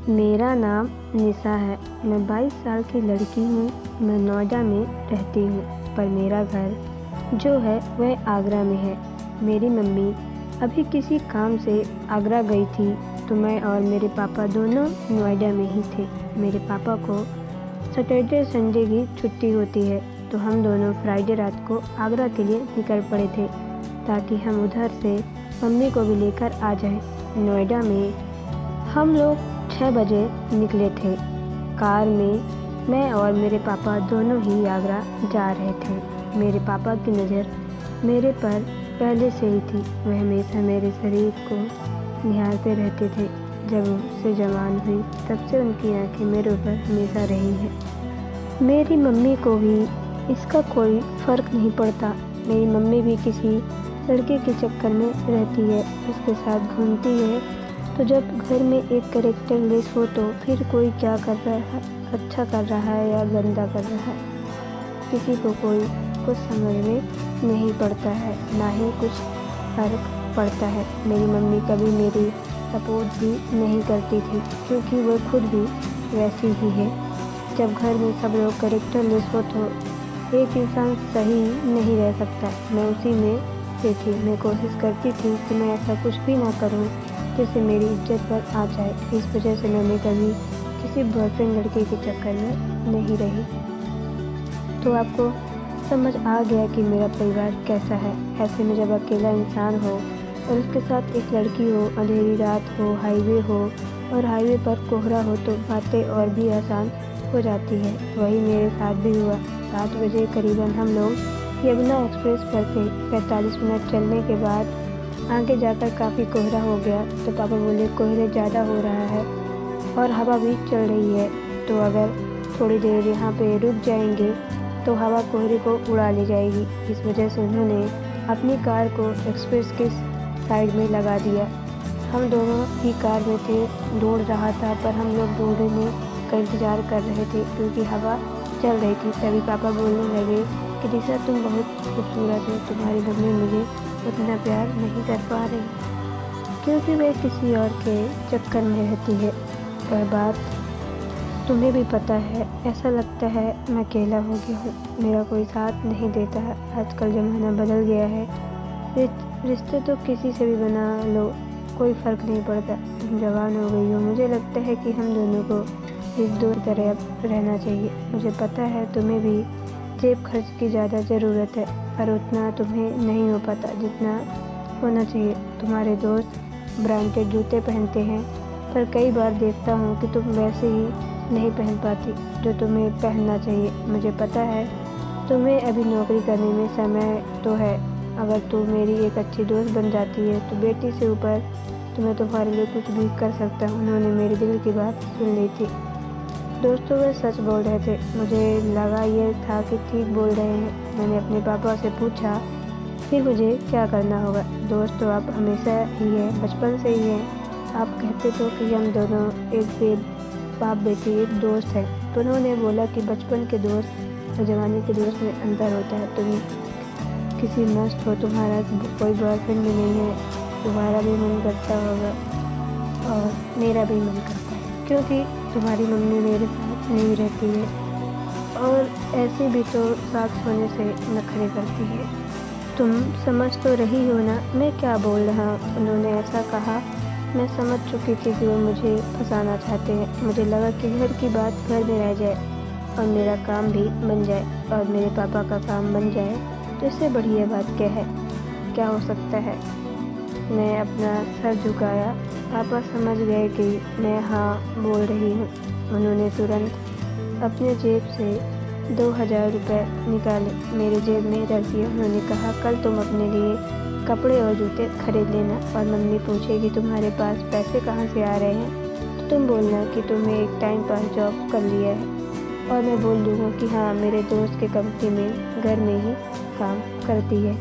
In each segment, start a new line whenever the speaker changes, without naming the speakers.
मेरा नाम निशा है। मैं 22 साल की लड़की हूँ। मैं नोएडा में रहती हूँ, पर मेरा घर जो है वह आगरा में है। मेरी मम्मी अभी किसी काम से आगरा गई थी, तो मैं और मेरे पापा दोनों नोएडा में ही थे। मेरे पापा को सैटरडे संडे की छुट्टी होती है, तो हम दोनों फ्राइडे रात को आगरा के लिए निकल पड़े थे, ताकि हम उधर से मम्मी को भी लेकर आ जाएं। नोएडा में हम लोग 6 बजे निकले थे। कार में मैं और मेरे पापा दोनों ही आगरा जा रहे थे। मेरे पापा की नज़र मेरे पर पहले से ही थी। वह हमेशा मेरे शरीर को निहारते रहते थे। जब मुझसे जवान हुई, तब से उनकी आंखें मेरे ऊपर हमेशा रही हैं। मेरी मम्मी को भी इसका कोई फ़र्क नहीं पड़ता। मेरी मम्मी भी किसी लड़के के चक्कर में रहती है, उसके साथ घूमती है। तो जब घर में एक कैरेक्टर लेस हो, तो फिर कोई क्या कर रहा है, अच्छा कर रहा है या गंदा कर रहा है, किसी को कोई कुछ समझ में नहीं पड़ता है, ना ही कुछ फ़र्क पड़ता है। मेरी मम्मी कभी मेरी सपोर्ट भी नहीं करती थी, क्योंकि वह खुद भी वैसी ही है। जब घर में सब लोग कैरेक्टर लेस हो, तो एक इंसान सही नहीं रह सकता। मैं उसी में से थी। मैं कोशिश करती थी कि मैं ऐसा कुछ भी ना करूं जिससे मेरी इज्जत पर आ जाए। इस वजह से मैंने कभी किसी बॉयफ्रेंड लड़के के चक्कर में नहीं रही। तो आपको समझ आ गया कि मेरा परिवार कैसा है। ऐसे में जब अकेला इंसान हो और उसके साथ एक लड़की हो, अंधेरी रात हो, हाईवे हो और हाईवे पर कोहरा हो, तो बातें और भी आसान हो जाती है। वही मेरे साथ भी हुआ। 7 बजे करीबन हम लोग यमुना एक्सप्रेस पर थे। 45 मिनट चलने के बाद आगे जाकर काफ़ी कोहरा हो गया, तो पापा बोले कोहरे ज़्यादा हो रहा है और हवा भी चल रही है, तो अगर थोड़ी देर यहाँ पे रुक जाएंगे तो हवा कोहरे को उड़ा ले जाएगी। इस वजह से उन्होंने अपनी कार को एक्सप्रेस के साइड में लगा दिया। हम दोनों ही कार में थे। दौड़ रहा था, पर हम लोग दौड़ने का इंतज़ार कर रहे थे, क्योंकि हवा चल रही थी। तभी पापा बोलने लगे कि दिशा, तुम बहुत खूबसूरत हो, तुम्हारी मम्मी मुझे उतना प्यार नहीं कर पा रही, क्योंकि वे किसी और के चक्कर में रहती है। पर बात तुम्हें भी पता है, ऐसा लगता है मैं अकेला हो गया हूँ। मेरा कोई साथ नहीं देता है। आजकल ज़माना बदल गया है। रिश्ते तो किसी से भी बना लो, कोई फ़र्क नहीं पड़ता। तुम जवान हो गई हो। मुझे लगता है कि हम दोनों को एक दोस्त की तरह रहना चाहिए। मुझे पता है तुम्हें भी जेब खर्च की ज़्यादा ज़रूरत है, पर उतना तुम्हें नहीं हो पाता जितना होना चाहिए। तुम्हारे दोस्त ब्रांडेड जूते पहनते हैं, पर कई बार देखता हूँ कि तुम वैसे ही नहीं पहन पाती जो तुम्हें पहनना चाहिए। मुझे पता है तुम्हें अभी नौकरी करने में समय तो है। अगर तू मेरी एक अच्छी दोस्त बन जाती है, तो बेटी से ऊपर तुम्हें तुम्हारे लिए कुछ भी कर सकता हूँ। उन्होंने मेरे दिल की बात सुन ली थी। दोस्तों, वे सच बोल रहे थे। मुझे लगा ये था कि ठीक बोल रहे हैं। मैंने अपने पापा से पूछा, फिर मुझे क्या करना होगा? दोस्त तो आप हमेशा ही हैं, बचपन से ही हैं। आप कहते तो कि हम दोनों एक बाप बेटी एक दोस्त हैं। तो उन्होंने बोला कि बचपन के दोस्त और जवानी के दोस्त में अंतर होता है। तुम किसी मस्त हो, तुम्हारा कोई बॉयफ्रेंड भी नहीं है, तुम्हारा भी मन करता होगा और मेरा भी मन करता है, क्योंकि तुम्हारी मम्मी मेरे साथ नहीं रहती है और ऐसे भी तो साथ होने से नखरे करती है। तुम समझ तो रही हो ना मैं क्या बोल रहा हूँ? उन्होंने ऐसा कहा। मैं समझ चुकी थी कि वो मुझे फंसाना चाहते हैं। मुझे लगा कि घर की बात घर में रह जाए और मेरा काम भी बन जाए और मेरे पापा का काम बन जाए, तो इससे बढ़िया बात क्या है, क्या हो सकता है। मैं अपना सर झुकाया। पापा समझ गए कि मैं हाँ बोल रही हूँ। उन्होंने तुरंत अपने जेब से 2000 रुपये निकाले, मेरे जेब में रख दिए। उन्होंने कहा, कल तुम अपने लिए कपड़े और जूते खरीद लेना और मम्मी पूछेगी तुम्हारे पास पैसे कहाँ से आ रहे हैं, तो तुम बोलना कि तुमने एक टाइम पास जॉब कर लिया है और मैं बोल दूँगा कि हाँ मेरे दोस्त के कंपनी में घर में ही काम करती है।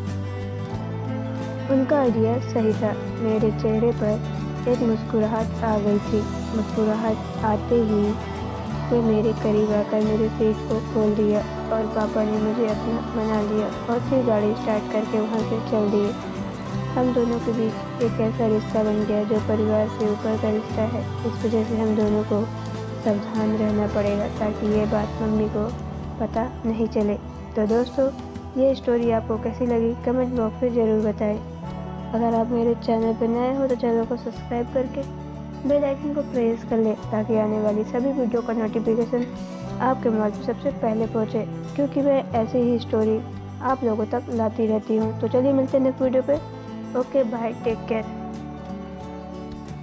उनका आइडिया सही था। मेरे चेहरे पर एक मुस्कुराहट आ गई थी। मुस्कुराहट आते ही वे मेरे करीब आकर मेरे सीट को खोल दिया और पापा ने मुझे अपना मना लिया और फिर गाड़ी स्टार्ट करके वहाँ से चल दिए। हम दोनों के बीच एक ऐसा रिश्ता बन गया जो परिवार से ऊपर का रिश्ता है। इस वजह से हम दोनों को सावधान रहना पड़ेगा ताकि ये बात मम्मी को पता नहीं चले। तो दोस्तों, ये स्टोरी आपको कैसी लगी कमेंट बॉक्स में ज़रूर बताएं। अगर आप मेरे चैनल पर नए हो तो चैनल को सब्सक्राइब करके बेल आइकन को प्रेस कर लें ताकि आने वाली सभी वीडियो का नोटिफिकेशन आपके मोबाइल पर सबसे पहले पहुंचे, क्योंकि मैं ऐसी ही स्टोरी आप लोगों तक लाती रहती हूँ। तो चलिए मिलते हैं नेक्स्ट वीडियो पे। Okay bye, take care.